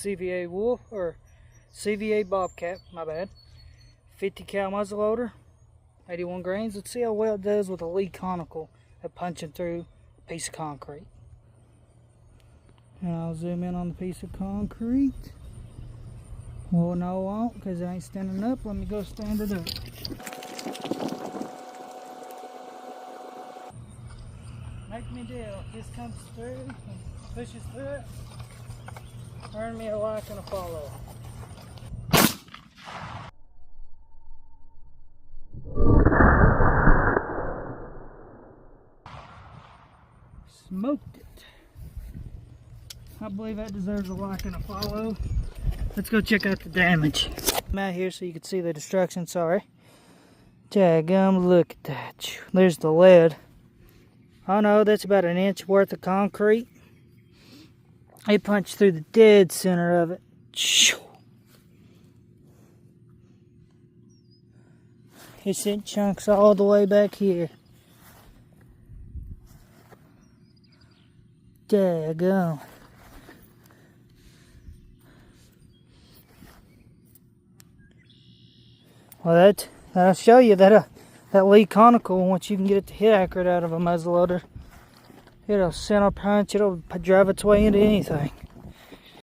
CVA wolf, or CVA bobcat, my bad. 50 cal muzzleloader, 81 grains. Let's see how well it does with a Lee conical at punching through a piece of concrete. And I'll zoom in on the piece of concrete. Well, no, I won't, because it ain't standing up. Let me go stand it up. Make me deal. If this comes through and pushes through it, earn me a like and a follow. Smoked it. I believe that deserves a like and a follow. Let's go check out the damage. I'm out here so you can see the destruction, sorry. Daggum, look at that. There's the lead. Oh no, that's about an inch worth of concrete. It punched through the dead center of it. It sent chunks all the way back here. Daggum. Well, that'll show you that that Lee conical, once you can get it to hit accurate out of a muzzleloader, it'll center punch, it'll drive its way into anything.